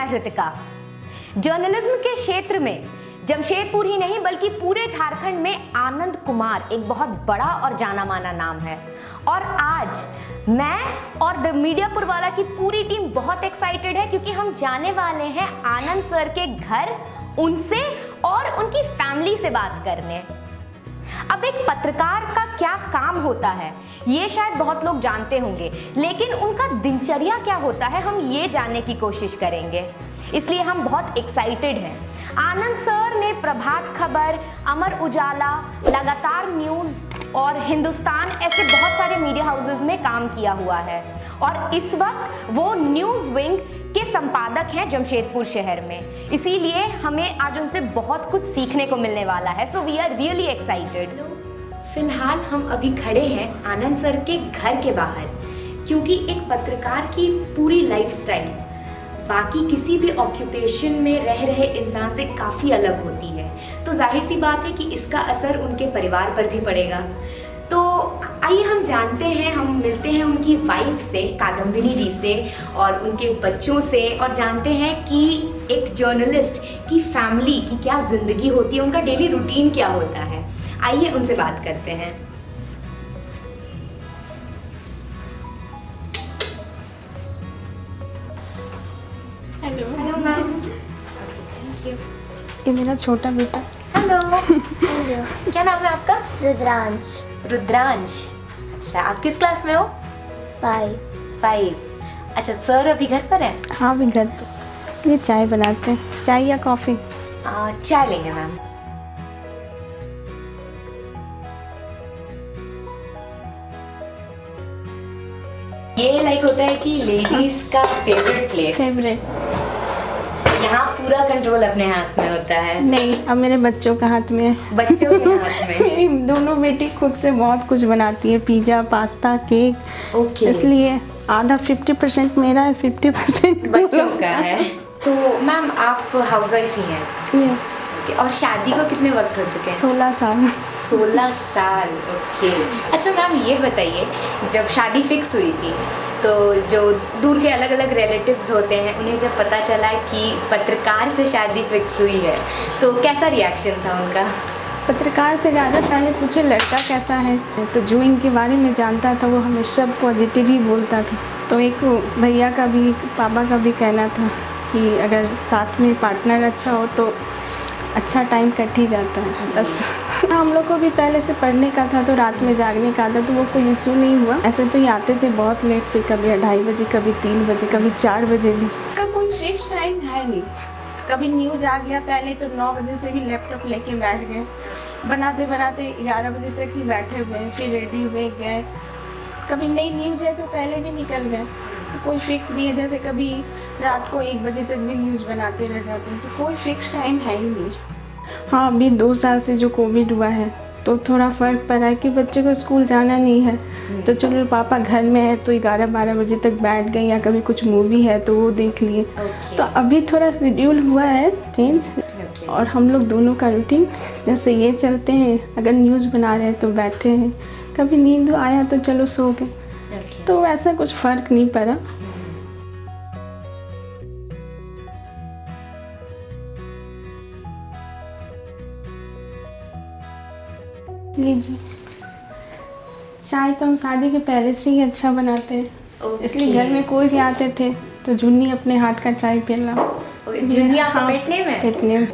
मैं रितिका। जर्नलिज्म के क्षेत्र में जमशेदपुर ही नहीं बल्कि पूरे झारखंड में आनंद कुमार एक बहुत बड़ा और जाना माना नाम है। और आज मैं और द मीडियापुर वाला की पूरी टीम बहुत एक्साइटेड है क्योंकि हम जाने वाले हैं आनंद सर के घर, उनसे और उनकी फैमिली से बात करने। अब एक पत्रकार का क्या काम होता है ये शायद बहुत लोग जानते होंगे, लेकिन उनका दिनचर्या क्या होता है हम ये जानने की कोशिश करेंगे। इसलिए हम बहुत एक्साइटेड हैं। आनंद सर ने प्रभात खबर, अमर उजाला, लगातार न्यूज़ और हिंदुस्तान ऐसे बहुत सारे मीडिया हाउसेस में काम किया हुआ है और इस वक्त वो न्यूज़ विंग के संपादक हैं जमशेदपुर शहर में। इसीलिए हमें आज उनसे बहुत कुछ सीखने को मिलने वाला है। So we are really excited. फिलहाल हम अभी खड़े हैं आनंद सर के घर के बाहर, क्योंकि एक पत्रकार की पूरी लाइफस्टाइल बाकी किसी भी ऑक्यूपेशन में रह रहे इंसान से काफ़ी अलग होती है, तो जाहिर सी बात है कि इसका असर उनके परिवार पर भी पड़ेगा। तो आइए हम जानते हैं, हम मिलते हैं उनकी वाइफ से, कादम्बिनी जी से और उनके बच्चों से, और जानते हैं कि एक जर्नलिस्ट की फैमिली की क्या ज़िंदगी होती है, उनका डेली रूटीन क्या होता है। आइए उनसे बात करते हैं। Hello. Hello ma'am. Thank you. ये मेरा छोटा बेटा। हेलो। क्या नाम है आपका? रुद्रांश। रुद्रांश। अच्छा, आप किस क्लास में हो? 5। अच्छा, सर अभी घर पर है? हाँ, भी घर पे। ये चाय बनाते हैं, चाय या कॉफ़ी? चाय लेंगे मैम। ये लाइक होता है कि लेडीज का फेवरेट प्लेस। फेवरेट। यहाँ पूरा कंट्रोल अपने हाथ में होता है। नहीं, अब मेरे बच्चों का हाथ में है। बच्चों के हाथ में। मेरी दोनों बेटी खुद से बहुत कुछ बनाती है, पिज़्ज़ा, पास्ता, केक। ओके। इसलिए आधा 50% मेरा है, 50% बच्चों का है। तो मैम आप हाउसवाइफ ही हैं? यस। और शादी को कितने वक्त हो चुके हैं? 16 साल। 16 साल। ओके। अच्छा मैम, ये बताइए, जब शादी फिक्स हुई थी तो जो दूर के अलग अलग रिलेटिव्स होते हैं उन्हें जब पता चला कि पत्रकार से शादी फिक्स हुई है तो कैसा रिएक्शन था उनका? पत्रकार से ज़्यादा पहले पूछे लड़का कैसा है, तो जो इनके बारे में जानता था वो हमेशा पॉजिटिव ही बोलता था। तो एक भैया का भी, पापा का भी कहना था कि अगर साथ में पार्टनर अच्छा हो तो अच्छा टाइम कट ही जाता है बस। हम लोग को भी पहले से पढ़ने का था तो रात में जागने का था, तो वो कोई इशू नहीं हुआ। ऐसे तो ये आते थे बहुत लेट से, कभी 2:30 बजे, कभी 3 बजे, कभी 4 बजे भी। इसका कोई फिक्स टाइम है नहीं। कभी न्यूज़ आ गया, पहले तो 9 बजे से भी लैपटॉप लेके बैठ गए, बनाते बनाते 11 बजे तक ही बैठे हुए, फिर रेडी हुए गए। कभी नई न्यूज़ है तो पहले भी निकल गए, तो कोई फिक्स नहीं है। जैसे कभी रात को 1 बजे तक भी न्यूज़ बनाते रह जाते हैं, तो कोई फिक्स टाइम है ही नहीं। हाँ, अभी 2 साल से जो कोविड हुआ है तो थोड़ा फ़र्क पड़ा है कि बच्चे को स्कूल जाना नहीं है, तो चलो पापा घर में है तो 11-12 बजे तक बैठ गए, या कभी कुछ मूवी है तो वो देख लिए। तो अभी थोड़ा शेड्यूल हुआ है चेंज। और हम लोग दोनों का रूटीन जैसे ये चलते हैं, अगर न्यूज़ बना रहे हैं तो बैठे हैं, कभी नींद आया तो चलो सो गए। तो ऐसा कुछ फ़र्क नहीं पड़ा। लीजिए, चाय तो हम शादी के पहले से ही अच्छा बनाते हैं। इसलिए घर में कोई भी आते थे तो जुन्नी अपने हाथ का चाय पिला। जुन्नी आपका पेट नेम है? Pet name.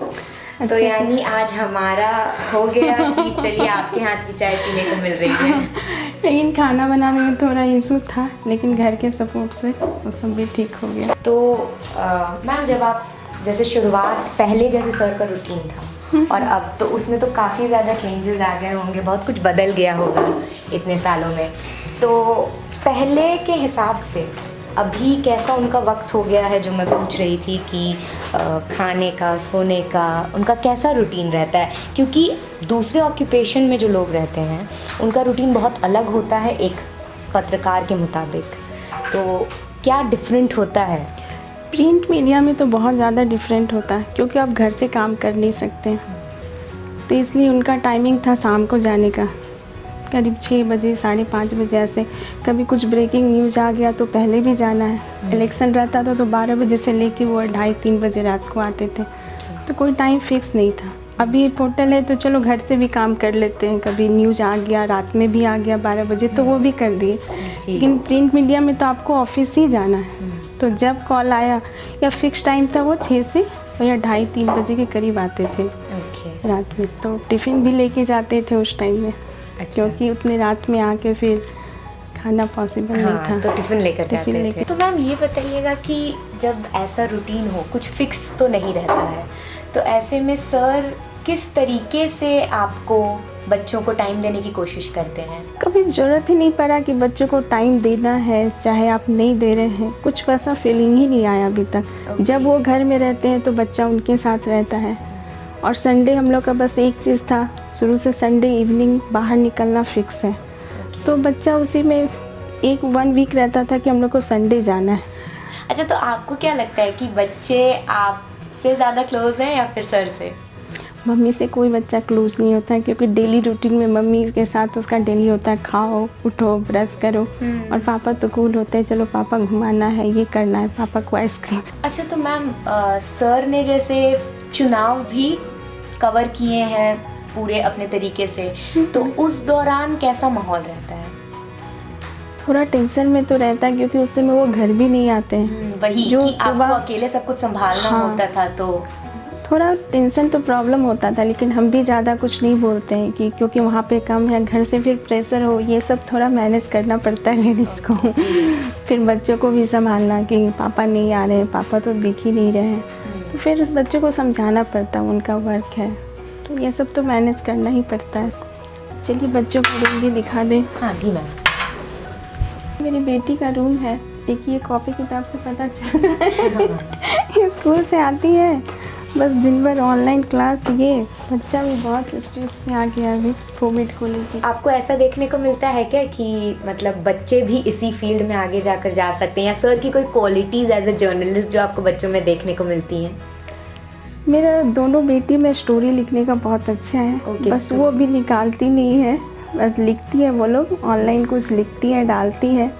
तो यानी आज हमारा हो गया कि चलिए आपके हाथ की चाय पीने को मिल रही है। लेकिन खाना बनाने में थोड़ा इशू था, लेकिन घर के सपोर्ट से वो सब भी ठीक हो गया। तो मैम, जब आप जैसे शुरुआत पहले जैसे सर का रूटीन था और अब तो उसमें तो काफ़ी ज़्यादा चेंजेस आ गए होंगे, बहुत कुछ बदल गया होगा इतने सालों में, तो पहले के हिसाब से अभी कैसा उनका वक्त हो गया है? जो मैं पूछ रही थी कि खाने का, सोने का, उनका कैसा रूटीन रहता है? क्योंकि दूसरे ऑक्यूपेशन में जो लोग रहते हैं उनका रूटीन बहुत अलग होता है एक पत्रकार के मुताबिक, तो क्या डिफरेंट होता है? प्रिंट मीडिया में तो बहुत ज़्यादा डिफरेंट होता है, क्योंकि आप घर से काम कर नहीं सकते, तो इसलिए उनका टाइमिंग था शाम को जाने का, करीब 6 बजे 5:30 बजे ऐसे। कभी कुछ ब्रेकिंग न्यूज़ आ गया तो पहले भी जाना है। इलेक्शन रहता था तो 12 बजे से लेके वो 2:30-3 बजे रात को आते थे, तो कोई टाइम फिक्स नहीं था। अभी पोर्टल है तो चलो घर से भी काम कर लेते हैं, कभी न्यूज़ आ गया रात में भी आ गया 12 बजे तो वो भी कर दिए। लेकिन प्रिंट मीडिया में तो आपको ऑफिस ही जाना है, तो जब कॉल आया या फिक्स टाइम था वो 6 से या 2:30-3 बजे के करीब आते थे रात में। तो टिफ़िन भी लेके जाते थे उस टाइम में, क्योंकि उतने रात में आके फिर खाना पॉसिबल नहीं था, तो टिफ़िन लेकर जाते थे। तो मैम ये बताइएगा कि जब ऐसा रूटीन हो, कुछ फिक्स तो नहीं रहता है, तो ऐसे में सर किस तरीके से आपको बच्चों को टाइम देने की कोशिश करते हैं? कभी ज़रूरत ही नहीं पड़ा कि बच्चों को टाइम देना है, चाहे आप नहीं दे रहे हैं, कुछ वैसा फीलिंग ही नहीं आया अभी तक। जब वो घर में रहते हैं तो बच्चा उनके साथ रहता है, और संडे हम लोग का बस एक चीज़ था, शुरू से संडे इवनिंग बाहर निकलना फिक्स है। तो बच्चा उसी में 1 वीक रहता था कि हम लोग को संडे जाना है। अच्छा, तो आपको क्या लगता है कि बच्चे आपसे ज़्यादा क्लोज हैं या फिर सर से? मम्मी से कोई बच्चा क्लोज नहीं होता है, क्योंकि डेली रूटीन में मम्मी के साथ उसका डेली होता है खाओ उठो ब्रश करो, और पापा तो कूल होते हैं, चलो पापा घुमाना है, ये करना है, पापा को आइसक्रीम। अच्छा, तो मैम सर ने जैसे चुनाव भी कवर किए हैं पूरे अपने तरीके से, तो उस दौरान कैसा माहौल रहता है? थोड़ा टेंशन में तो रहता है, क्योंकि उस समय वो घर भी नहीं आते हैं। वही जो कि आपको अकेले सब कुछ संभालना होता था, तो थोड़ा टेंशन तो प्रॉब्लम होता था, लेकिन हम भी ज़्यादा कुछ नहीं बोलते हैं कि क्योंकि वहाँ पे कम है, घर से फिर प्रेशर हो, ये सब थोड़ा मैनेज करना पड़ता है लेडीज़ को। फिर बच्चों को भी संभालना कि पापा नहीं आ रहे हैं, पापा तो दिख ही नहीं रहे हैं, तो फिर उस बच्चों को समझाना पड़ता है, उनका वर्क है, तो ये सब तो मैनेज करना ही पड़ता है। चलिए बच्चों का रूम भी दिखा दें। हाँ जी मैम। मेरी बेटी का रूम है, देखिए कॉपी किताब से पता चल स्कूल से आती है, बस दिन भर ऑनलाइन क्लास, ये बच्चा भी बहुत स्ट्रेस में आ गया अभी कोविड को लेकर। आपको ऐसा देखने को मिलता है क्या कि मतलब बच्चे भी इसी फील्ड में आगे जाकर जा सकते हैं, या सर की कोई क्वालिटीज़ एज ए जर्नलिस्ट जो आपको बच्चों में देखने को मिलती हैं? मेरा दोनों बेटी में स्टोरी लिखने का बहुत अच्छा है, बस वो भी निकालती नहीं है, बस लिखती है। वो लोग ऑनलाइन कुछ लिखती है डालती है,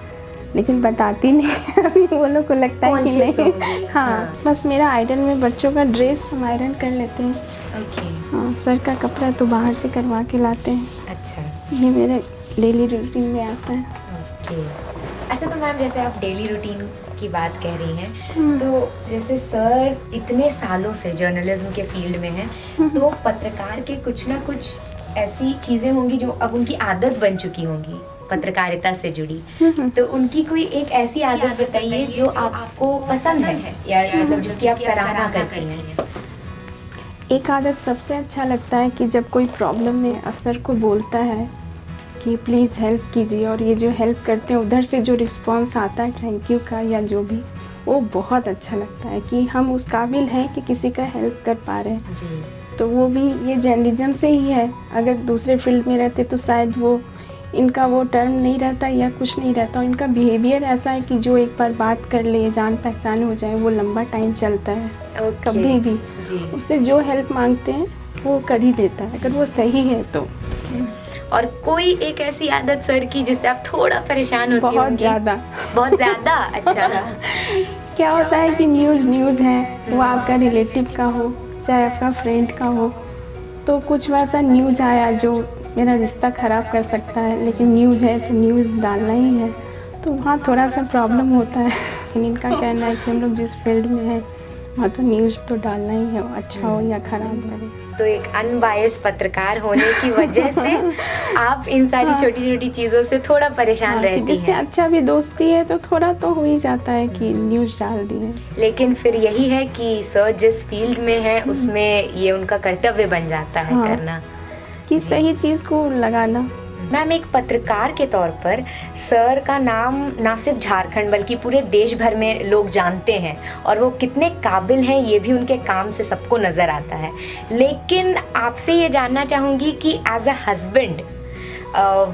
लेकिन बताती नहीं है अभी, वो लोग को लगता है कि नहीं। हाँ, बस मेरा आयरन में बच्चों का ड्रेस हम आयरन कर लेते हैं। हाँ, सर का कपड़ा तो बाहर से करवा के लाते हैं। अच्छा, ये मेरे डेली रूटीन में आता है। अच्छा, तो मैम जैसे आप डेली रूटीन की बात कह रही हैं, तो जैसे सर इतने सालों से जर्नलिज्म के फील्ड में हैं, तो पत्रकार के कुछ ना कुछ ऐसी चीज़ें होंगी जो अब उनकी आदत बन चुकी होंगी पत्रकारिता से जुड़ी, तो उनकी कोई एक ऐसी आदत बताइए जो आपको पसंद है, या मतलब जिसकी आप सराहना करती हैं। एक आदत सबसे अच्छा लगता है कि जब कोई प्रॉब्लम में असर को बोलता है कि प्लीज़ हेल्प कीजिए, और ये जो हेल्प करते हैं उधर से जो रिस्पांस आता है थैंक यू का या जो भी, वो बहुत अच्छा लगता है कि हम उस काबिल हैं कि किसी का हेल्प कर पा रहे हैं जी। तो वो भी ये जर्नलिज्म से ही है। अगर दूसरे फील्ड में रहते तो शायद वो इनका वो टर्म नहीं रहता या कुछ नहीं रहता। इनका बिहेवियर ऐसा है कि जो एक बार बात कर ले, जान पहचान हो जाए, वो लंबा टाइम चलता है। कभी भी उससे जो हेल्प मांगते हैं वो कर ही देता है, अगर वो सही है तो। और कोई एक ऐसी आदत सर की जिससे आप थोड़ा परेशान होती होंगी? बहुत ज़्यादा। अच्छा। क्या होता है कि न्यूज़ है, वो आपका रिलेटिव का हो चाहे आपका फ्रेंड का हो, तो कुछ वैसा न्यूज़ आया जो मेरा रिश्ता ख़राब कर सकता है, लेकिन न्यूज़ है तो न्यूज़ डालना ही है, तो वहाँ थोड़ा सा प्रॉब्लम होता है। लेकिन इनका कहना है कि हम लोग जिस फील्ड में हैं वहाँ तो न्यूज़ तो डालना ही है, अच्छा हो या ख़राब करे। तो एक अनबायस्ड पत्रकार होने की वजह से आप इन सारी छोटी छोटी चीज़ों से थोड़ा परेशान रहती हैं। जिससे अच्छा भी दोस्ती है तो थोड़ा तो हो ही जाता है कि न्यूज़ डाल दी है। लेकिन फिर यही है कि सर जिस फील्ड में है उसमें ये उनका कर्तव्य बन जाता है करना, कि सही चीज़ को लगाना। मैम, एक पत्रकार के तौर पर सर का नाम ना सिर्फ झारखंड बल्कि पूरे देश भर में लोग जानते हैं, और वो कितने काबिल हैं ये भी उनके काम से सबको नज़र आता है। लेकिन आपसे ये जानना चाहूँगी कि एज अ हस्बैंड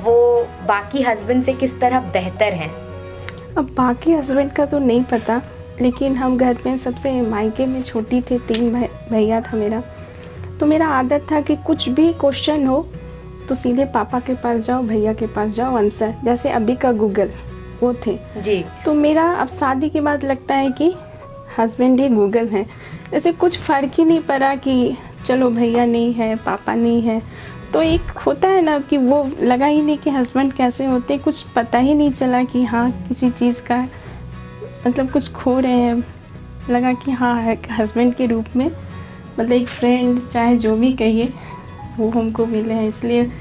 वो बाकी हस्बैंड से किस तरह बेहतर हैं? अब बाकी हस्बैंड का तो नहीं पता, लेकिन हम घर में सबसे मायके में छोटी थी, 3 भैया था मेरा, तो मेरा आदत था कि कुछ भी क्वेश्चन हो तो सीधे पापा के पास जाओ, भैया के पास जाओ, आंसर। जैसे अभी का गूगल वो थे जी। तो मेरा अब शादी के बाद लगता है कि हस्बैंड ही गूगल हैं। जैसे कुछ फ़र्क ही नहीं पड़ा कि चलो भैया नहीं है, पापा नहीं है, तो एक होता है ना कि वो लगा ही नहीं कि हस्बैंड कैसे होते, कुछ पता ही नहीं चला कि हाँ किसी चीज़ का मतलब कुछ खो रहे हैं। लगा कि हाँ हस्बैंड के रूप में मतलब एक फ्रेंड चाहे जो भी कहिए वो हमको मिले हैं। इसलिए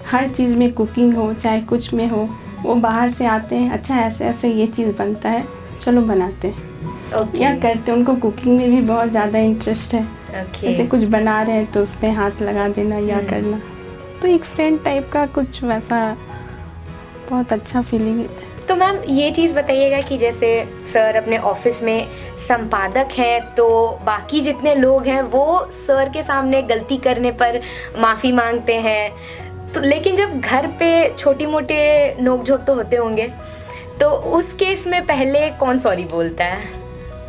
हर चीज़ में कुकिंग हो चाहे कुछ में हो, वो बाहर से आते हैं, अच्छा ऐसे ऐसे ये चीज़ बनता है, चलो बनाते हैं या करते हैं। उनको कुकिंग में भी बहुत ज़्यादा इंटरेस्ट है। जैसे कुछ बना रहे हैं तो उसमें हाथ लगा देना या करना, तो एक फ्रेंड टाइप का कुछ वैसा बहुत अच्छा फीलिंग है। तो मैम ये चीज़ बताइएगा कि जैसे सर अपने ऑफिस में संपादक हैं, तो बाकी जितने लोग हैं वो सर के सामने गलती करने पर माफ़ी मांगते हैं, तो लेकिन जब घर पे छोटी मोटे नोक-झोंक तो होते होंगे, तो उस केस में पहले कौन सॉरी बोलता है?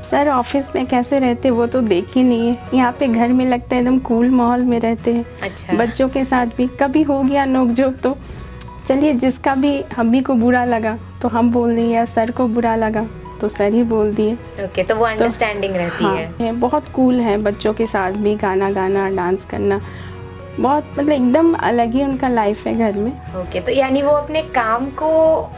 सर ऑफिस में कैसे रहते वो तो देख ही नहीं है। यहाँ पे घर में लगता है एकदम कूल माहौल में रहते हैं। अच्छा। बच्चों के साथ भी कभी हो गया नोक-झोंक तो चलिए, जिसका भी हम को बुरा लगा तो हम बोल दिए, या सर को बुरा लगा तो सर ही बोल दिए। ओके, तो वो अंडरस्टैंडिंग रहती है। बहुत कूल है बच्चों के साथ भी, गाना गाना, डांस करना, बहुत मतलब एकदम अलग ही उनका लाइफ है घर में। ओके, तो यानी वो अपने काम को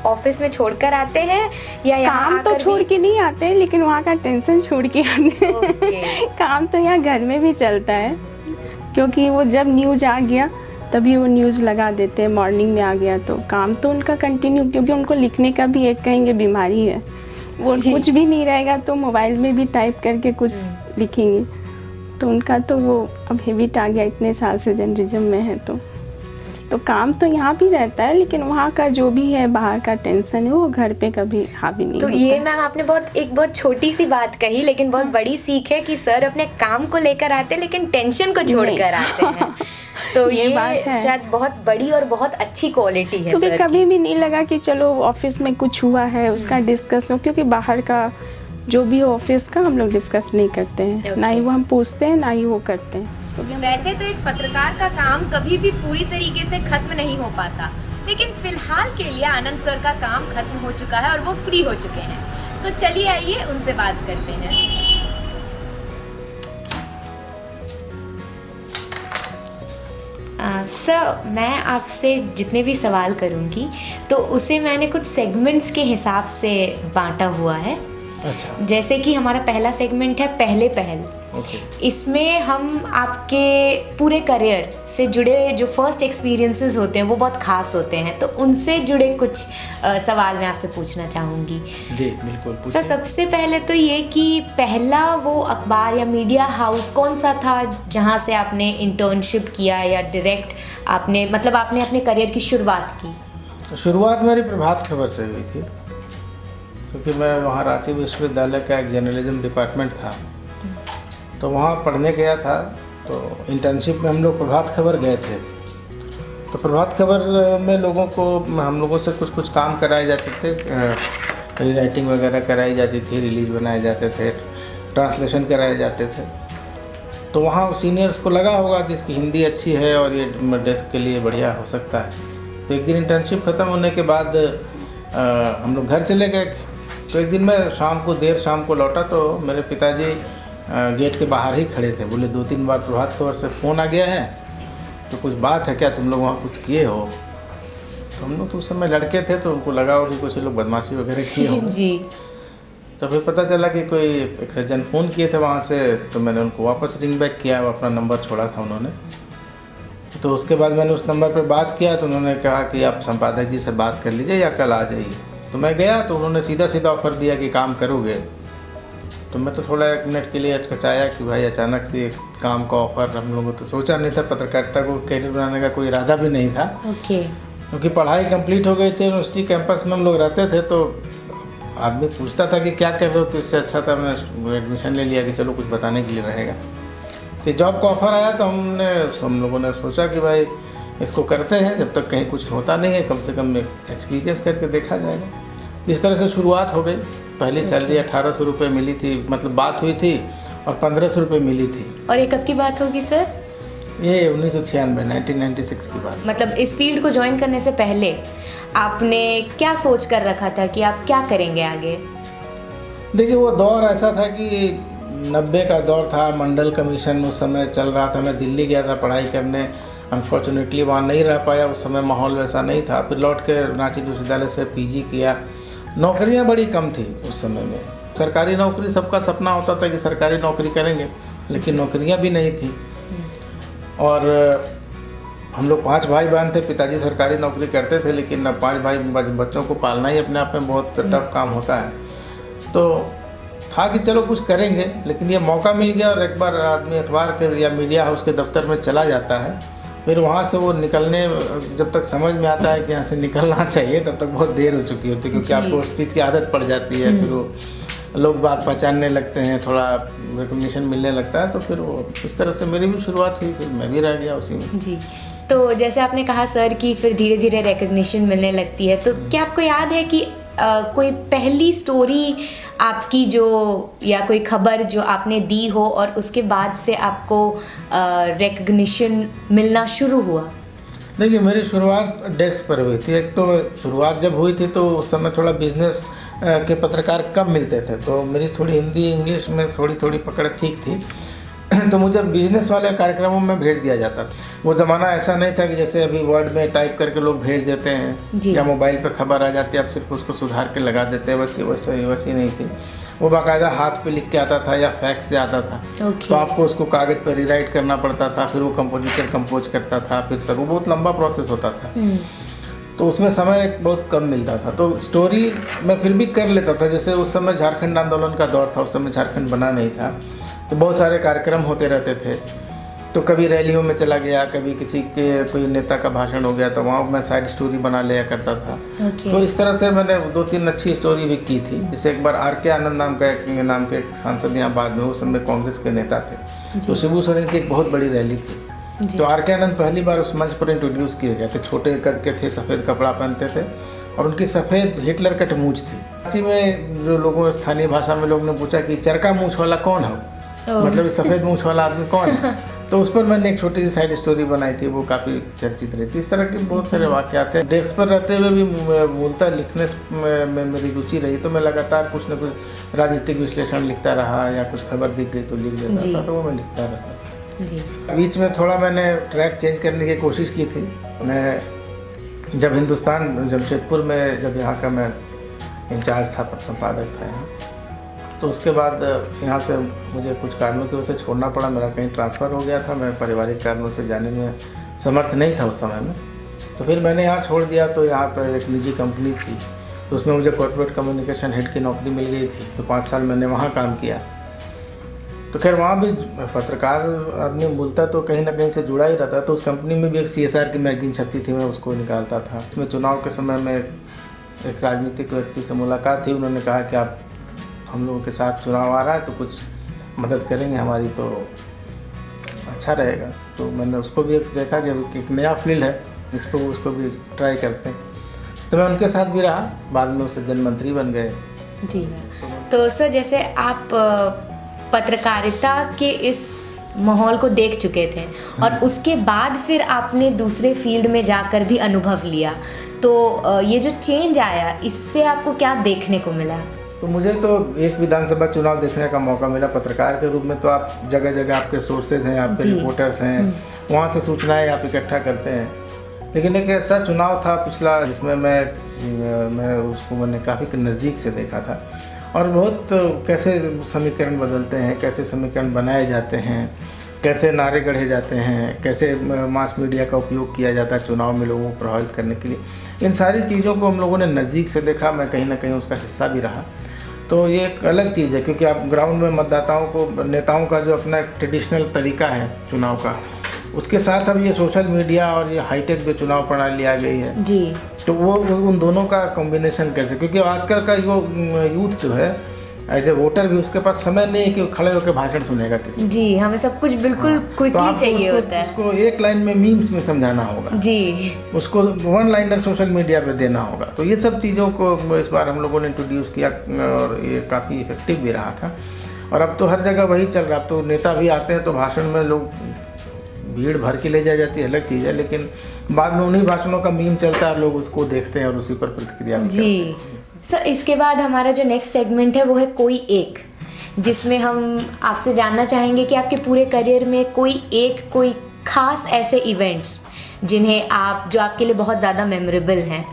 ऑफिस में छोड़कर आते हैं या यहाँ काम तो छोड़ के नहीं आते हैं, लेकिन वहाँ का टेंशन छोड़ के आते हैं। काम तो यहाँ घर में भी चलता है, क्योंकि वो जब न्यूज़ आ गया तभी वो न्यूज़ लगा देते हैं। मॉर्निंग में आ गया तो काम तो उनका कंटिन्यू, क्योंकि उनको लिखने का भी एक कहेंगे बीमारी है। वो कुछ भी नहीं रहेगा तो मोबाइल में भी टाइप करके कुछ लिखेंगे, तो उनका तो वो अब हैबिट आ गया, इतने साल से जर्नलिज्म में है तो काम तो यहाँ भी रहता है, लेकिन वहाँ का जो भी है बाहर का टेंशन है वो घर पे कभी हावी नहीं तो होता। ये मैम आपने बहुत छोटी सी बात कही, लेकिन बहुत बड़ी सीख है कि सर अपने काम को लेकर आते हैं लेकिन टेंशन को छोड़कर आते हैं। तो ये बात है, शायद बहुत बड़ी और बहुत अच्छी क्वालिटी है। क्योंकि कभी भी नहीं लगा कि चलो ऑफिस में कुछ हुआ है उसका डिस्कस हो, क्योंकि बाहर का जो भी हो ऑफिस का हम लोग डिस्कस नहीं करते हैं, ना ही वो हम पूछते हैं ना ही वो करते हैं। वैसे तो एक पत्रकार का काम कभी भी पूरी तरीके से खत्म नहीं हो पाता, लेकिन फिलहाल के लिए आनंद सर का काम खत्म हो चुका है और वो फ्री हो चुके हैं। तो चलिए आइए उनसे बात करते हैं। सर, मैं आपसे जितने भी सवाल करूंगी तो उसे मैंने कुछ सेगमेंट्स के हिसाब से बांटा हुआ है। अच्छा। जैसे कि हमारा पहला सेगमेंट है पहले पहल। इसमें हम आपके पूरे करियर से जुड़े जो फर्स्ट एक्सपीरियंसेस होते हैं वो बहुत खास होते हैं, तो उनसे जुड़े कुछ सवाल मैं आपसे पूछना चाहूँगी। जी बिल्कुल पूछिए। तो सबसे पहले तो ये कि पहला वो अखबार या मीडिया हाउस कौन सा था जहाँ से आपने इंटर्नशिप किया या डायरेक्ट आपने अपने करियर की शुरुआत की? शुरुआत मेरी प्रभात खबर से हुई थी, क्योंकि मैं वहाँ रांची विश्वविद्यालय का एक जर्नलिज्म डिपार्टमेंट था, तो वहाँ पढ़ने गया था। तो इंटर्नशिप में हम लोग प्रभात खबर गए थे। तो प्रभात खबर में हम लोगों से कुछ काम कराए जाते थे, रीराइटिंग वगैरह कराई जाती थी, रिलीज बनाए जाते थे, ट्रांसलेशन कराए जाते थे। तो वहाँ सीनियर्स को लगा होगा कि इसकी हिंदी अच्छी है और ये डेस्क के लिए बढ़िया हो सकता है। तो एक दिन इंटर्नशिप ख़त्म होने के बाद हम लोग घर चले गए। तो एक दिन मैं देर शाम को लौटा तो मेरे पिताजी गेट के बाहर ही खड़े थे। बोले 2-3 बार प्रभात खबर से फ़ोन आ गया है, तो कुछ बात है क्या, तुम लोग वहाँ कुछ किए हो? तो हम लोग तो उस समय लड़के थे, तो उनको लगा हो कि कुछ लोग बदमाशी वगैरह किए हो। जी। तो फिर पता चला कि कोई एक सज्जन फ़ोन किए थे वहाँ से, तो मैंने उनको वापस रिंग बैक किया, अपना नंबर छोड़ा था उन्होंने। तो उसके बाद मैंने उस नंबर पर बात किया, तो उन्होंने कहा कि आप संपादक जी से बात कर लीजिए या कल आ जाइए। तो मैं गया तो उन्होंने सीधा ऑफ़र दिया कि काम करोगे। तो मैं तो थोड़ा 1 मिनट के लिए अचकचाया कि भाई अचानक से काम का ऑफ़र, हम लोगों तो सोचा नहीं था, पत्रकारिता को कैरियर बनाने का कोई इरादा भी नहीं था। ओके। क्योंकि पढ़ाई कंप्लीट हो गई थी, यूनिवर्सिटी कैंपस में हम लोग रहते थे, तो आदमी पूछता था कि क्या कर रहे हो, तो इससे अच्छा था मैंने एडमिशन ले लिया कि चलो कुछ बताने के लिए रहेगा। तो जॉब का ऑफ़र आया तो हम लोगों ने सोचा कि भाई इसको करते हैं, जब तक कहीं कुछ होता नहीं है कम से कम एक्सपीरियंस करके देखा जाएगा। इस तरह से शुरुआत हो गई। पहली सैलरी 1800 रुपये मिली थी, मतलब बात हुई थी, और 1500 रुपये मिली थी। और ये कब की बात होगी सर? ये 1996 की बात। मतलब इस फील्ड को ज्वाइन करने से पहले आपने क्या सोच कर रखा था कि आप क्या करेंगे आगे? देखिए वो दौर ऐसा था कि 90 का दौर था, मंडल कमीशन उस समय चल रहा था। मैं दिल्ली गया था पढ़ाई करने, अनफॉर्चुनेटली वहाँ नहीं रह पाया, उस समय माहौल वैसा नहीं था। फिर लौट के रांची विश्वविद्यालय से पीजी किया। नौकरियाँ बड़ी कम थी उस समय में। सरकारी नौकरी सबका सपना होता था कि सरकारी नौकरी करेंगे, लेकिन नौकरियाँ भी नहीं थी। और हम लोग 5 भाई बहन थे, पिताजी सरकारी नौकरी करते थे, लेकिन अब 5 भाई बच्चों को पालना ही अपने आप में बहुत टफ काम होता है। तो था कि चलो कुछ करेंगे, लेकिन ये मौका मिल गया और एक बार आदमी अखबार के या मीडिया हाउस के दफ्तर में चला जाता है, फिर वहाँ से वो निकलने जब तक समझ में आता है कि यहाँ से निकलना चाहिए, तब तक बहुत देर हो चुकी होती है, क्योंकि आपको उस चीज़ की आदत पड़ जाती है। फिर वो लोग बात पहचानने लगते हैं, थोड़ा रिकग्निशन मिलने लगता है। तो फिर वो इस तरह से मेरी भी शुरुआत हुई, फिर मैं भी रह गया उसी में। जी, तो जैसे आपने कहा सर कि फिर धीरे धीरे रिकग्निशन मिलने लगती है, तो क्या आपको याद है कि कोई पहली स्टोरी आपकी जो या कोई खबर जो आपने दी हो और उसके बाद से आपको रिकग्निशन मिलना शुरू हुआ? देखिए मेरी शुरुआत डेस्क पर हुई थी। एक तो शुरुआत जब हुई थी तो उस समय थोड़ा बिजनेस के पत्रकार कम मिलते थे, तो मेरी थोड़ी हिंदी इंग्लिश में थोड़ी पकड़ ठीक थी। तो मुझे बिजनेस वाले कार्यक्रमों में भेज दिया जाता था। वो ज़माना ऐसा नहीं था कि जैसे अभी वर्ड में टाइप करके लोग भेज देते हैं या मोबाइल पे खबर आ जाती है, आप सिर्फ उसको सुधार के लगा देते हैं। वैसी नहीं थी। वो बाकायदा हाथ पे लिख के आता था या फैक्स से आता था। तो आपको उसको कागज़ पर रीराइट करना पड़ता था, फिर वो कंपोजिटर कंपोज करता था, फिर सब वो बहुत लंबा प्रोसेस होता था। तो उसमें समय बहुत कम मिलता था। तो स्टोरी मैं फिर भी कर लेता था। जैसे उस समय झारखंड आंदोलन का दौर था, उस समय झारखंड बना नहीं था, तो बहुत सारे कार्यक्रम होते रहते थे। तो कभी रैलियों में चला गया, कभी किसी के कोई नेता का भाषण हो गया, तो वहाँ मैं साइड स्टोरी बना लिया करता था। तो इस तरह से मैंने 2-3 अच्छी स्टोरी भी की थी। जैसे एक बार आर.के. आनंद नाम के एक सांसद यहाँ बाद में, उस समय कांग्रेस के नेता थे, तो शिबू सोरेन की एक बहुत बड़ी रैली थी। तो आर.के. आनंद पहली बार उस मंच पर इंट्रोड्यूस किए गए थे। छोटे कद के थे, सफ़ेद कपड़ा पहनते थे और उनकी सफ़ेद हिटलर कट मूंछ थी। रांची में जो लोगों स्थानीय भाषा में लोगों ने पूछा कि चरका मूंछ वाला कौन है, मतलब सफ़ेद मूंछ वाला आदमी कौन है। तो उस पर मैंने एक छोटी सी साइड स्टोरी बनाई थी, वो काफ़ी चर्चित रही थी। इस तरह के बहुत सारे वाक़यात हैं। डेस्क पर रहते हुए भी मूलतः लिखने में मेरी रुचि रही, तो मैं लगातार कुछ न कुछ राजनीतिक विश्लेषण लिखता रहा, या कुछ खबर दिख गई तो लिख देता था, तो वो मैं लिखता रहता था। बीच में थोड़ा मैंने ट्रैक चेंज करने की कोशिश की थी। मैं जब हिंदुस्तान जमशेदपुर में, जब यहाँ का मैं इंचार्ज था, संपादक था यहाँ, तो उसके बाद यहाँ से मुझे कुछ कारणों की वजह से छोड़ना पड़ा। मेरा कहीं ट्रांसफ़र हो गया था, मैं पारिवारिक कारणों से जाने में समर्थ नहीं था उस समय में। तो फिर मैंने यहाँ छोड़ दिया। तो यहाँ पर एक निजी कंपनी थी, तो उसमें मुझे कॉर्पोरेट कम्युनिकेशन हेड की नौकरी मिल गई थी। तो 5 साल मैंने वहाँ काम किया। तो खैर वहाँ भी पत्रकार आदमी बोलता तो कहीं ना कहीं से जुड़ा ही रहता। तो उस कंपनी में भी एक CSR की मैगजीन छपती थी, मैं उसको निकालता था। उसमें चुनाव के समय में एक राजनीतिक व्यक्ति से मुलाकात थी। उन्होंने कहा कि आप हम लोगों के साथ चुनाव आ रहा है, तो कुछ मदद करेंगे हमारी तो अच्छा रहेगा। तो मैंने उसको भी देखा कि एक नया फील्ड है, उसको भी ट्राई करते हैं। तो मैं उनके साथ भी रहा, बाद में उससे जनमंत्री बन गए। जी, तो सर जैसे आप पत्रकारिता के इस माहौल को देख चुके थे और उसके बाद फिर आपने दूसरे फील्ड में जाकर भी अनुभव लिया, तो ये जो चेंज आया, इससे आपको क्या देखने को मिला? तो मुझे तो एक विधानसभा चुनाव देखने का मौका मिला। पत्रकार के रूप में तो आप जगह जगह आपके सोर्सेज हैं, आपके रिपोर्टर्स हैं, वहाँ से सूचनाएं आप इकट्ठा करते हैं। लेकिन एक ऐसा चुनाव था पिछला, जिसमें मैंने काफ़ी नज़दीक से देखा था, और बहुत कैसे समीकरण बदलते हैं, कैसे समीकरण बनाए जाते हैं, कैसे नारे गढ़े जाते हैं, कैसे मास मीडिया का उपयोग किया जाता है चुनाव में लोगों को प्रभावित करने के लिए। इन सारी चीज़ों को हम लोगों ने नज़दीक से देखा। मैं कहीं ना कहीं उसका हिस्सा भी रहा। तो ये एक अलग चीज़ है, क्योंकि आप ग्राउंड में मतदाताओं को, नेताओं का जो अपना ट्रेडिशनल तरीका है चुनाव का, उसके साथ अब ये सोशल मीडिया और ये हाईटेक जो चुनाव प्रणाली आ गई है जी, तो वो उन दोनों का कॉम्बिनेशन कैसे, क्योंकि आजकल का जो यूथ जो है एज ए वोटर भी, उसके पास समय नहीं है कि वो खड़े होकर भाषण सुनेगा किसी। जी, हमें सब कुछ बिल्कुल क्विकली चाहिए होता है। उसको एक लाइन में मीम्स में समझाना होगा जी, उसको 1 लाइनर सोशल मीडिया पे देना होगा। तो ये सब चीज़ों को इस बार हम लोगों ने इंट्रोड्यूस किया और ये काफ़ी इफेक्टिव भी रहा था। और अब तो हर जगह वही चल रहा। अब तो नेता भी आते हैं तो भाषण में लोग भीड़ भर के ले जाई जाती है अलग चीज़ है, लेकिन बाद में उन्हीं भाषणों का मीम चलता है, लोग उसको देखते हैं और उसी पर प्रतिक्रिया भी करते हैं। जी सर, इसके बाद हमारा जो नेक्स्ट सेगमेंट है वो है कोई एक, जिसमें हम आपसे जानना चाहेंगे कि आपके पूरे करियर में कोई खास ऐसे इवेंट्स जिन्हें आप, जो आपके लिए बहुत ज़्यादा मेमोरेबल हैं,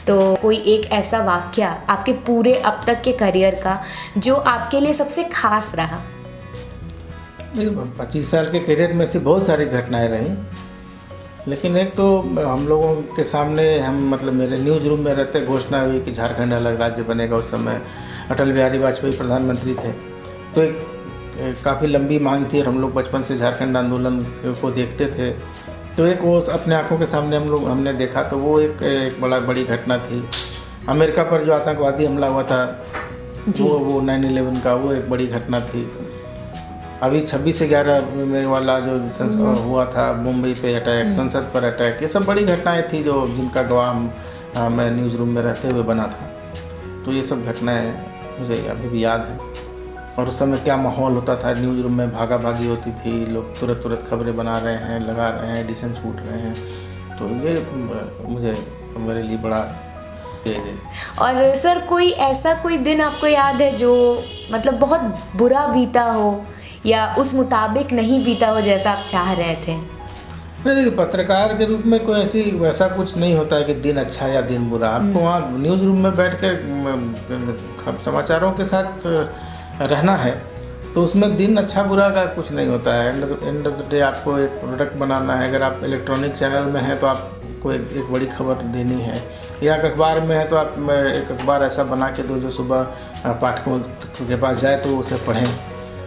तो कोई एक ऐसा वाक़या आपके पूरे अब तक के करियर का जो आपके लिए सबसे खास रहा। 25 साल के करियर में से बहुत सारी घटनाएं रहीं, लेकिन एक तो हम लोगों के सामने हम मतलब मेरे न्यूज़ रूम में रहते घोषणा हुई कि झारखंड अलग राज्य बनेगा। उस समय अटल बिहारी वाजपेयी प्रधानमंत्री थे, तो एक काफ़ी लंबी मांग थी और हम लोग बचपन से झारखंड आंदोलन को देखते थे, तो एक वो अपने आंखों के सामने हमने देखा, तो वो एक बड़ी घटना थी। अमेरिका पर जो आतंकवादी हमला हुआ था वो 9/11 का, वो एक बड़ी घटना थी। अभी 26/11 में वाला जो हुआ था मुंबई पे अटैक, संसद पर अटैक, ये सब बड़ी घटनाएं थी जो जिनका गवाह मैं न्यूज़ रूम में रहते हुए बना था। तो ये सब घटनाएं मुझे अभी भी याद हैं। और उस समय क्या माहौल होता था, न्यूज़ रूम में भागा भागी होती थी, लोग तुरंत खबरें बना रहे हैं, लगा रहे हैं, एडिशन छूट रहे हैं। तो ये मेरे लिए बड़ा तेज है। और सर कोई दिन आपको याद है जो मतलब बहुत बुरा बीता हो या उस मुताबिक नहीं बीता हो जैसा आप चाह रहे थे? नहीं, देखिए पत्रकार के रूप में कोई वैसा कुछ नहीं होता है कि दिन अच्छा या दिन बुरा। आपको वहाँ न्यूज़ रूम में बैठ कर समाचारों के साथ रहना है, तो उसमें दिन अच्छा बुरा का कुछ नहीं होता है। एंड ऑफ द डे आपको एक प्रोडक्ट बनाना है। अगर आप इलेक्ट्रॉनिक चैनल में हैं तो आपको एक बड़ी खबर देनी है, या अखबार में है तो आप एक अखबार ऐसा बना के दो जो सुबह पाठकों के पास जाए तो उसे पढ़ें।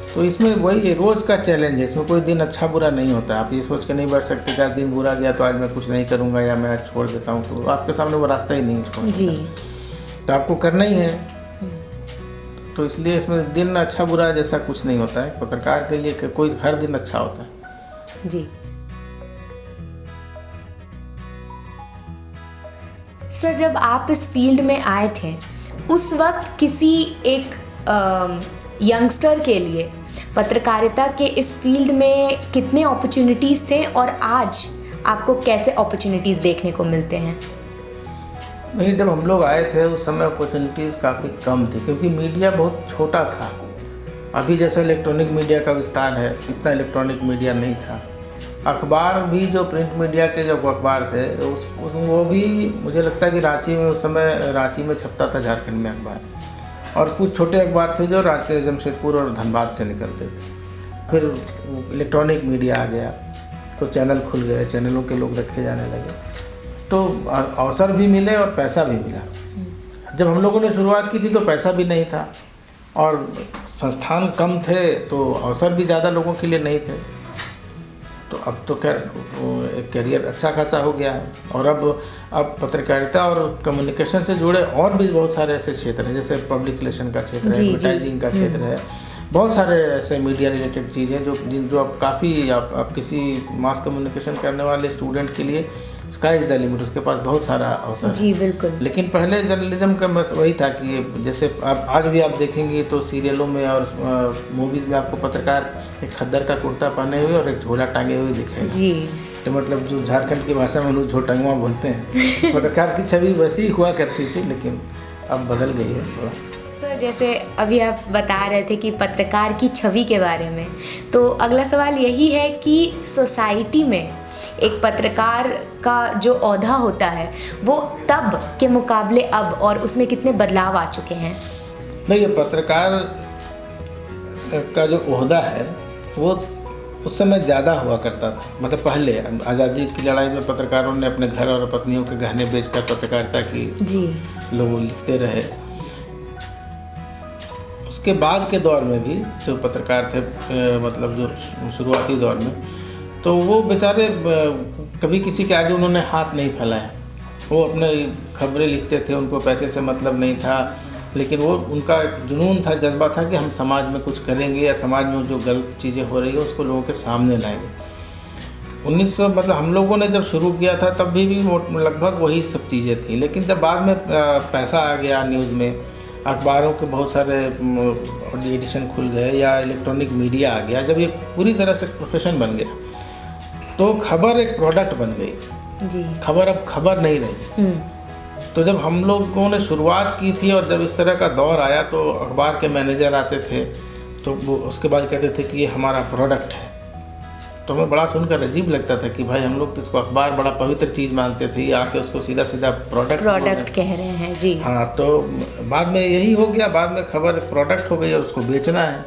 तो इसमें वही रोज़ का चैलेंज है, इसमें कोई दिन अच्छा बुरा नहीं होता। आप ये सोच के नहीं बैठ सकते कि आज दिन बुरा गया तो आज मैं कुछ नहीं करूँगा या मैं आज छोड़ देता हूँ, तो आपके सामने वो रास्ता ही नहीं छोड़ जी, तो आपको करना ही है। तो इसलिए इसमें दिन अच्छा बुरा जैसा कुछ नहीं होता है। पत्रकार के लिए कोई हर दिन अच्छा होता है। जी सर, जब आप इस फील्ड में आए थे उस वक्त किसी एक यंगस्टर के लिए पत्रकारिता के इस फील्ड में कितने अपॉर्चुनिटीज़ थे और आज आपको कैसे अपॉर्चुनिटीज़ देखने को मिलते हैं? नहीं, जब हम लोग आए थे उस समय अपॉर्चुनिटीज़ काफ़ी कम थी, क्योंकि मीडिया बहुत छोटा था। अभी जैसे इलेक्ट्रॉनिक मीडिया का विस्तार है, इतना इलेक्ट्रॉनिक मीडिया नहीं था। अखबार भी जो प्रिंट मीडिया के जो अखबार थे वो भी मुझे लगता है कि रांची में उस समय रांची में छपता था झारखंड में अखबार, और कुछ छोटे अखबार थे जो रांची, जमशेदपुर और धनबाद से निकलते थे। फिर इलेक्ट्रॉनिक मीडिया आ गया तो चैनल खुल गए, चैनलों के लोग रखे जाने लगे, तो अवसर भी मिले और पैसा भी मिला। जब हम लोगों ने शुरुआत की थी तो पैसा भी नहीं था और संस्थान कम थे, तो अवसर भी ज़्यादा लोगों के लिए नहीं थे। तो अब तो खैर एक करियर अच्छा खासा हो गया है, और अब पत्रकारिता और कम्युनिकेशन से जुड़े और भी बहुत सारे ऐसे क्षेत्र हैं, जैसे पब्लिक रिलेशन का क्षेत्र है, एडवर्टाइजिंग का क्षेत्र है, बहुत सारे ऐसे मीडिया रिलेटेड चीज़ें जो अब काफ़ी आप किसी मास कम्युनिकेशन करने वाले स्टूडेंट के लिए स्काई इज़ द लिमिट, उसके पास बहुत सारा अवसर जी बिल्कुल। लेकिन पहले जर्नलिज्म का बस वही था कि जैसे आप आज भी आप देखेंगे तो सीरियलों में और मूवीज़ में आपको पत्रकार एक खद्दर का कुर्ता पहने हुए और एक झोला टांगे हुए दिखेगा जी। तो मतलब जो झारखंड की भाषा में लोग झोटंगवा बोलते हैं। पत्रकार की छवि वैसी हुआ करती थी, लेकिन अब बदल गई है थोड़ा। सर, जैसे अभी आप बता रहे थे कि पत्रकार की छवि के बारे में, तो अगला सवाल यही है कि सोसाइटी में एक पत्रकार का जो ओहदा होता है वो तब के मुकाबले अब और उसमें कितने बदलाव आ चुके हैं? देखिए, पत्रकार का जो ओहदा है वो उस समय ज़्यादा हुआ करता था। मतलब पहले आज़ादी की लड़ाई में पत्रकारों ने अपने घर और पत्नियों के गहने बेचकर पत्रकारिता की जी, लोग लिखते रहे। उसके बाद के दौर में भी जो पत्रकार थे, मतलब जो शुरुआती दौर में, तो वो बेचारे कभी किसी के आगे उन्होंने हाथ नहीं फैलाया। वो अपने खबरें लिखते थे, उनको पैसे से मतलब नहीं था, लेकिन वो उनका जुनून था, जज्बा था कि हम समाज में कुछ करेंगे या समाज में जो गलत चीज़ें हो रही है उसको लोगों के सामने लाएंगे। 1900 मतलब हम लोगों ने जब शुरू किया था तब भी लगभग वही सब चीज़ें थी, लेकिन जब बाद में पैसा आ गया, न्यूज़ में अखबारों के बहुत सारे एडिशन खुल गए या इलेक्ट्रॉनिक मीडिया आ गया, जब ये पूरी तरह से प्रोफेशन बन गया, तो खबर एक प्रोडक्ट बन गई। जी। खबर अब खबर नहीं रही। तो जब हम लोगों ने शुरुआत की थी और जब इस तरह का दौर आया तो अखबार के मैनेजर आते थे तो वो उसके बाद कहते थे कि ये हमारा प्रोडक्ट है। तो हमें बड़ा सुनकर अजीब लगता था कि भाई हम लोग तो इसको अखबार बड़ा पवित्र चीज़ मानते थे, ये आके उसको सीधा सीधा प्रोडक्ट कह रहे हैं। जी हाँ, तो बाद में यही हो गया, बाद में खबर प्रोडक्ट हो गई और उसको बेचना है।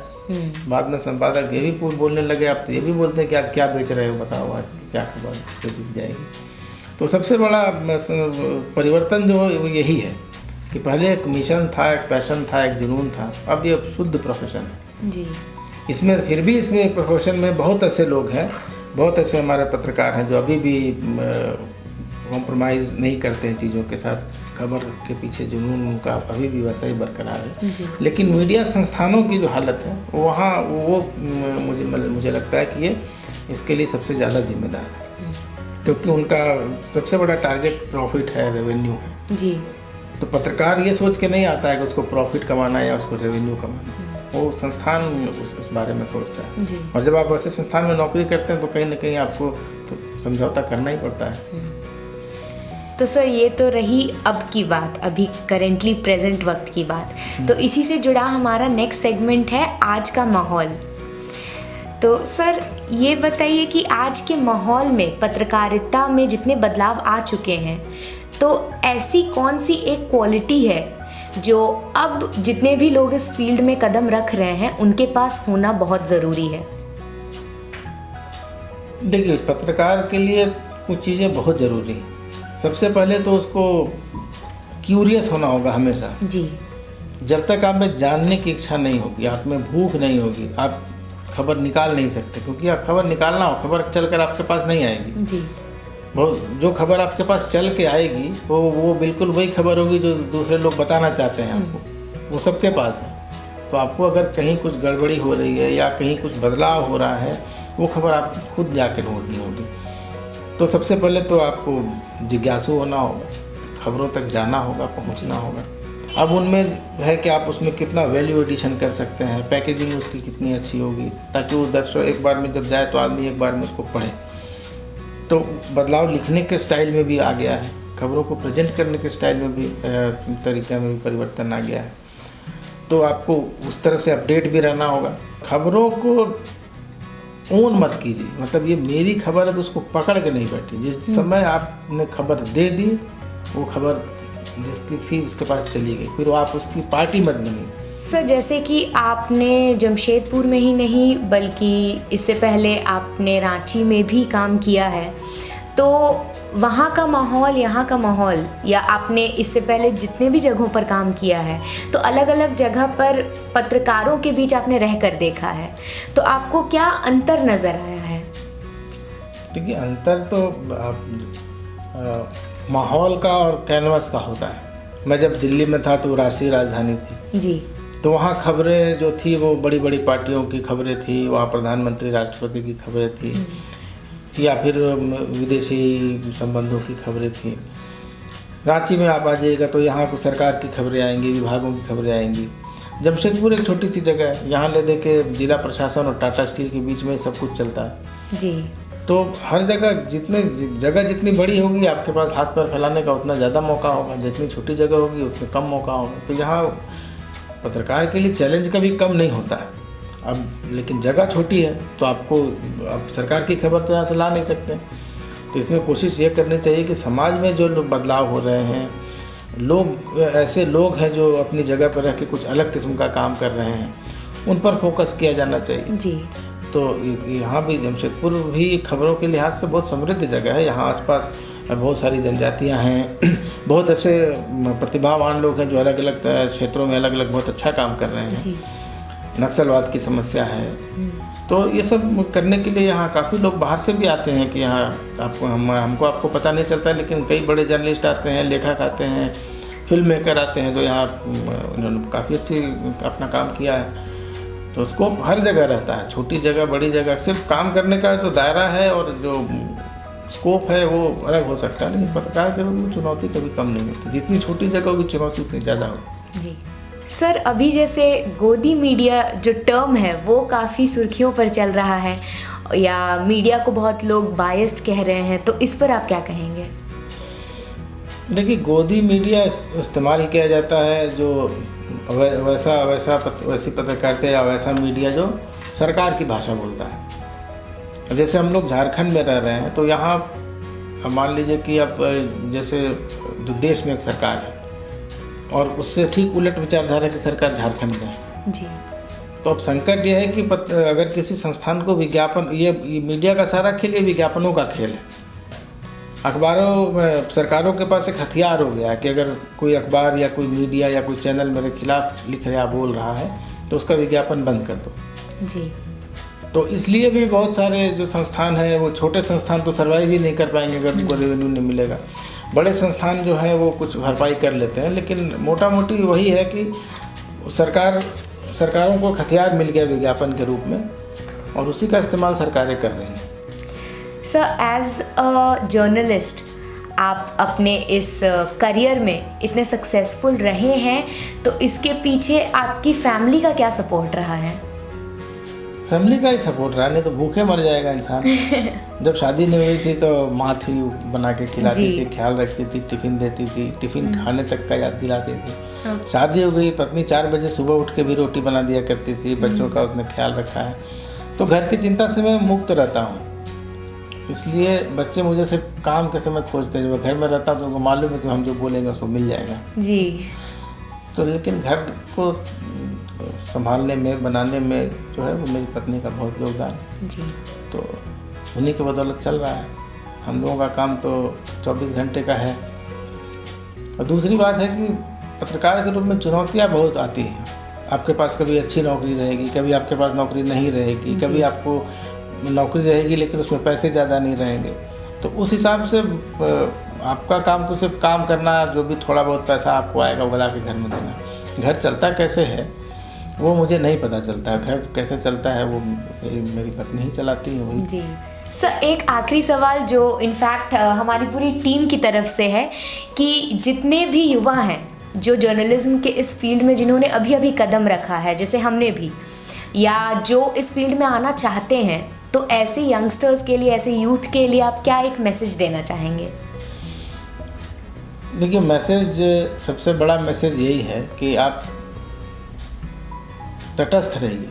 बाद में संपादक ये भी बोलने लगे, आप तो ये भी बोलते हैं कि आज क्या बेच रहे हो, बताओ आज क्या खबर तो बिक जाएगी। तो सबसे बड़ा परिवर्तन जो है वो यही है कि पहले एक मिशन था, एक पैशन था, एक जुनून था, अब ये शुद्ध प्रोफेशन है। जी। इसमें फिर भी इसमें प्रोफेशन में बहुत ऐसे लोग हैं, बहुत ऐसे हमारे पत्रकार हैं जो अभी भी कॉम्प्रोमाइज़ नहीं करते हैं चीज़ों के साथ। खबर के पीछे जुनून उनका अभी भी वैसा ही बरकरार है। लेकिन मीडिया संस्थानों की जो हालत है वहाँ वो मुझे लगता है कि ये इसके लिए सबसे ज़्यादा जिम्मेदार है, क्योंकि उनका सबसे बड़ा टारगेट प्रॉफिट है, रेवेन्यू है। जी। तो पत्रकार ये सोच के नहीं आता है कि उसको प्रॉफिट कमाना है या उसको रेवेन्यू कमाना है, वो संस्थान उस बारे में सोचता है। जी। और जब आप ऐसे संस्थान में नौकरी करते हैं तो कहीं ना कहीं आपको तो समझौता करना ही पड़ता है। तो सर ये तो रही अब की बात, अभी करेंटली प्रेजेंट वक्त की बात। तो इसी से जुड़ा हमारा नेक्स्ट सेगमेंट है आज का माहौल। तो सर ये बताइए कि आज के माहौल में पत्रकारिता में जितने बदलाव आ चुके हैं, तो ऐसी कौन सी एक क्वालिटी है जो अब जितने भी लोग इस फील्ड में कदम रख रहे हैं उनके पास होना बहुत ज़रूरी है? देखिए, पत्रकार के लिए कुछ चीज़ें बहुत ज़रूरी हैं। सबसे पहले तो उसको क्यूरियस होना होगा हमेशा। जी। जब तक आप में जानने की इच्छा नहीं होगी, आप में भूख नहीं होगी, आप खबर निकाल नहीं सकते, क्योंकि आप खबर निकालना हो, खबर चलकर आपके पास नहीं आएगी। जी। जो खबर आपके पास चल के आएगी वो बिल्कुल वही खबर होगी जो दूसरे लोग बताना चाहते हैं आपको, वो सबके पास है। तो आपको अगर कहीं कुछ गड़बड़ी हो रही है या कहीं कुछ बदलाव हो रहा है, वो खबर आपको खुद जाके ढूंढनी होगी। तो सबसे पहले तो आपको जिज्ञासु होना होगा, खबरों तक जाना होगा, पहुंचना होगा। अब उनमें है कि आप उसमें कितना वैल्यू एडिशन कर सकते हैं, पैकेजिंग उसकी कितनी अच्छी होगी, ताकि वो दर्शक एक बार में जब जाए तो आदमी एक बार में उसको पढ़े। तो बदलाव लिखने के स्टाइल में भी आ गया है, खबरों को प्रेजेंट करने के स्टाइल में भी तरीक़े में भी परिवर्तन आ गया है। तो आपको उस तरह से अपडेट भी रहना होगा। खबरों को ओन मत कीजिए, मतलब ये मेरी खबर है तो उसको पकड़ के नहीं बैठी। जिस समय आपने खबर दे दी, वो खबर जिसकी थी उसके पास चली गई, फिर आप उसकी पार्टी मत बनी। सर जैसे कि आपने जमशेदपुर में ही नहीं बल्कि इससे पहले आपने रांची में भी काम किया है, तो वहाँ का माहौल, यहाँ का माहौल, या आपने इससे पहले जितने भी जगहों पर काम किया है तो अलग अलग जगह पर पत्रकारों के बीच आपने रहकर देखा है, तो आपको क्या अंतर नज़र आया है? देखिए, अंतर तो माहौल का और कैनवास का होता है। मैं जब दिल्ली में था तो राष्ट्रीय राजधानी थी जी, तो वहाँ खबरें जो थी वो बड़ी बड़ी पार्टियों की खबरें थी, वहाँ प्रधानमंत्री राष्ट्रपति की खबरें थी या फिर विदेशी संबंधों की खबरें थी। रांची में आप आ जाइएगा तो यहाँ को सरकार की खबरें आएंगी, विभागों की खबरें आएंगी। जमशेदपुर एक छोटी सी जगह है, यहाँ ले दे के जिला प्रशासन और टाटा स्टील के बीच में सब कुछ चलता है जी। तो हर जगह जितनी बड़ी होगी आपके पास हाथ पैर फैलाने का उतना ज़्यादा मौका होगा, जितनी छोटी जगह होगी उतने कम मौका होगा। तो यहाँ पत्रकार के लिए चैलेंज कभी कम नहीं होता है। अब लेकिन जगह छोटी है तो आपको अब सरकार की खबर तो यहाँ से ला नहीं सकते। तो इसमें कोशिश ये करनी चाहिए कि समाज में जो बदलाव हो रहे हैं, लोग ऐसे लोग हैं जो अपनी जगह पर रह के कुछ अलग किस्म का काम कर रहे हैं, उन पर फोकस किया जाना चाहिए जी। तो यहाँ भी जमशेदपुर भी खबरों के लिहाज से बहुत समृद्ध जगह है। यहाँ आसपास बहुत सारी जनजातियाँ हैं, बहुत ऐसे प्रतिभावान लोग हैं जो अलग अलग क्षेत्रों में अलग अलग बहुत अच्छा काम कर रहे हैं जी। नक्सलवाद की समस्या है, तो ये सब करने के लिए यहाँ काफ़ी लोग बाहर से भी आते हैं कि यहाँ हमको आपको पता नहीं चलता, लेकिन कई बड़े जर्नलिस्ट आते हैं, लेखक आते हैं, फिल्म मेकर आते हैं, तो यहाँ उन्होंने काफ़ी अच्छी अपना काम किया है। तो स्कोप हर जगह रहता है, छोटी जगह बड़ी जगह, सिर्फ काम करने का जो दायरा है और जो स्कोप है वो अलग हो सकता है, लेकिन पत्रकार के रूप में चुनौती कभी कम नहीं होती। जितनी छोटी जगह होगी चुनौती उतनी ज़्यादा होगी जी। सर अभी जैसे गोदी मीडिया जो टर्म है वो काफ़ी सुर्खियों पर चल रहा है, या मीडिया को बहुत लोग बायस्ड कह रहे हैं, तो इस पर आप क्या कहेंगे? देखिए, गोदी मीडिया इस्तेमाल किया जाता है जो वैसी पत्रकारिता या वैसा मीडिया जो सरकार की भाषा बोलता है। जैसे हम लोग झारखंड में रह रहे हैं, तो यहाँ अब मान लीजिए कि अब जैसे जो देश में एक सरकार है और उससे ठीक उलट विचारधारा की सरकार झारखंड में है जी। तो अब संकट ये है कि अगर किसी संस्थान को विज्ञापन, ये मीडिया का सारा खेल ये विज्ञापनों का खेल है। अखबारों में सरकारों के पास एक हथियार हो गया है कि अगर कोई अखबार या कोई मीडिया या कोई चैनल मेरे खिलाफ लिख रहा बोल रहा है तो उसका विज्ञापन बंद कर दो जी। तो इसलिए भी बहुत सारे जो संस्थान हैं, वो छोटे संस्थान तो सर्वाइव ही नहीं कर पाएंगे अगर उनको रेवेन्यू नहीं मिलेगा। बड़े संस्थान जो हैं वो कुछ भरपाई कर लेते हैं, लेकिन मोटा मोटी वही है कि सरकारों को हथियार मिल गया विज्ञापन के रूप में और उसी का इस्तेमाल सरकारें कर रही हैं। सर, एज अ जर्नलिस्ट आप अपने इस करियर में इतने सक्सेसफुल रहे हैं, तो इसके पीछे आपकी फैमिली का क्या सपोर्ट रहा है? फैमिली का ही सपोर्ट रहा, नहीं तो भूखे मर जाएगा इंसान। जब शादी नहीं हुई थी तो माँ थी, बना के खिलाती थी, ख्याल रखती थी, टिफ़िन देती थी, टिफ़िन खाने तक का याद दिलाती थी। शादी हो गई, पत्नी 4 बजे सुबह उठ के भी रोटी बना दिया करती थी, बच्चों का उसने ख्याल रखा है। तो घर की चिंता से मैं मुक्त रहता हूँ, इसलिए बच्चे मुझे सिर्फ काम के समय खोजते हैं। जब मैं घर में रहता हूँ तो उनको मालूम है कि हम जो बोलेंगे उसको मिल जाएगा जी। तो लेकिन घर को संभालने में, बनाने में जो है वो मेरी पत्नी का बहुत योगदान जी। तो उन्हीं के बदौलत चल रहा है। हम लोगों का काम तो 24 घंटे का है। और दूसरी बात है कि पत्रकार के रूप में चुनौतियाँ बहुत आती हैं। आपके पास कभी अच्छी नौकरी रहेगी, कभी आपके पास नौकरी नहीं रहेगी, कभी आपको नौकरी रहेगी लेकिन उसमें पैसे ज़्यादा नहीं रहेंगे। तो उस हिसाब से आपका काम तो सिर्फ काम करना, जो भी थोड़ा बहुत पैसा आपको आएगा वो ला के घर में देना। घर चलता कैसे है वो मुझे नहीं पता चलता है। घर कैसे चलता है वो मेरी पत्नी ही चलाती है वही जी। सर, एक आखिरी सवाल जो इनफैक्ट हमारी पूरी टीम की तरफ से है कि जितने भी युवा हैं जो जर्नलिज्म के इस फील्ड में जिन्होंने अभी अभी कदम रखा है, जैसे हमने भी, या जो इस फील्ड में आना चाहते हैं, तो ऐसे यंगस्टर्स के लिए, ऐसे यूथ के लिए आप क्या एक मैसेज देना चाहेंगे? देखिए, मैसेज, सबसे बड़ा मैसेज यही है कि आप तटस्थ रहिए।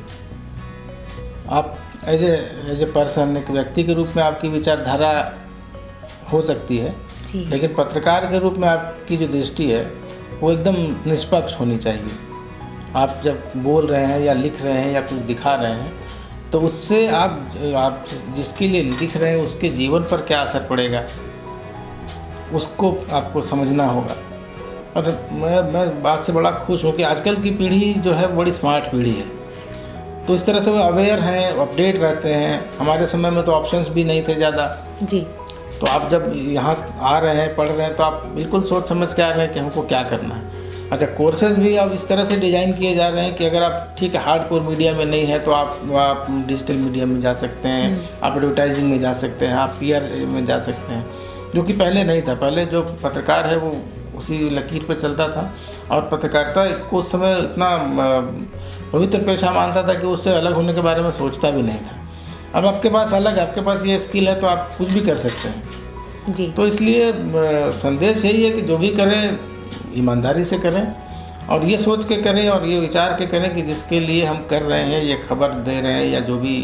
आप एज ए पर्सन, एक व्यक्ति के रूप में आपकी विचारधारा हो सकती है जी। लेकिन पत्रकार के रूप में आपकी जो दृष्टि है वो एकदम निष्पक्ष होनी चाहिए। आप जब बोल रहे हैं या लिख रहे हैं या कुछ दिखा रहे हैं तो उससे आप जिसके लिए लिख रहे हैं उसके जीवन पर क्या असर पड़ेगा उसको आपको समझना होगा। और मैं बात से बड़ा खुश हूँ कि आजकल की पीढ़ी जो है बड़ी स्मार्ट पीढ़ी है, तो इस तरह से वो अवेयर हैं, अपडेट रहते हैं। हमारे समय में तो ऑप्शंस भी नहीं थे ज़्यादा जी। तो आप जब यहाँ आ रहे हैं, पढ़ रहे हैं, तो आप बिल्कुल सोच समझ के आ रहे हैं कि हमको क्या करना है। अच्छा, कोर्सेज भी अब इस तरह से डिज़ाइन किए जा रहे हैं कि अगर आप ठीक है हार्डकोर मीडिया में नहीं है तो आप डिजिटल मीडिया में जा सकते हैं, आप एडवर्टाइजिंग में जा सकते हैं, आप PR में जा सकते हैं, जो कि पहले नहीं था। पहले जो पत्रकार है वो उसी लकीर पे चलता था और पत्रकारिता को उस समय इतना पवित्र पेशा मानता था कि उससे अलग होने के बारे में सोचता भी नहीं था। अब आपके पास आपके पास ये स्किल है तो आप कुछ भी कर सकते हैं जी। तो इसलिए संदेश यही है कि जो भी करें ईमानदारी से करें और ये सोच के करें और ये विचार के करें कि जिसके लिए हम कर रहे हैं, ये खबर दे रहे हैं या जो भी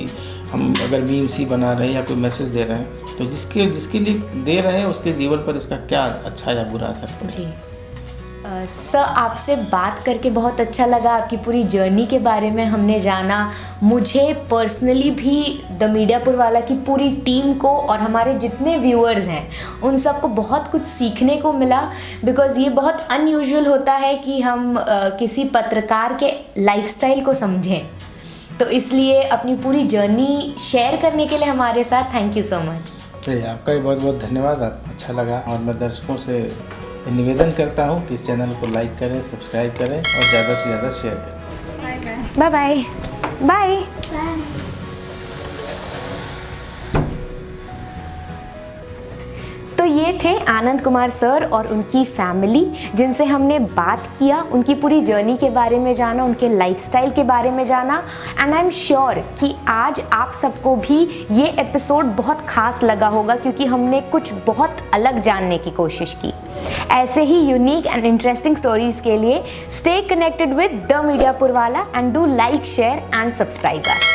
हम अगर मीम्स ही बना रहे हैं या कोई मैसेज दे रहे हैं, तो जिसके लिए दे रहे हैं उसके जीवन पर इसका क्या अच्छा या बुरा असर पड़ेगा जी। सर, आपसे बात करके बहुत अच्छा लगा। आपकी पूरी जर्नी के बारे में हमने जाना। मुझे पर्सनली भी द मीडियापुर वाला की पूरी टीम को और हमारे जितने व्यूअर्स हैं उन सबको बहुत कुछ सीखने को मिला, बिकॉज़ ये बहुत अनयूजुअल होता है कि हम किसी पत्रकार के लाइफस्टाइल को समझें। तो इसलिए अपनी पूरी जर्नी शेयर करने के लिए हमारे साथ थैंक यू सो मच। आपका भी बहुत बहुत धन्यवाद। अच्छा लगा और मैं दर्शकों से निवेदन करता हूँ कि इस चैनल को लाइक करें, सब्सक्राइब करें और ज़्यादा से ज़्यादा शेयर करें। Bye bye bye. तो ये थे आनंद कुमार सर और उनकी फैमिली, जिनसे हमने बात किया, उनकी पूरी जर्नी के बारे में जाना, उनके लाइफस्टाइल के बारे में जाना। एंड आई एम श्योर कि आज आप सबको भी ये एपिसोड बहुत खास लगा होगा, क्योंकि हमने कुछ बहुत अलग जानने की कोशिश की। ऐसे ही यूनिक एंड इंटरेस्टिंग स्टोरीज के लिए stay connected with the media Purwala and do like, share and subscribe us.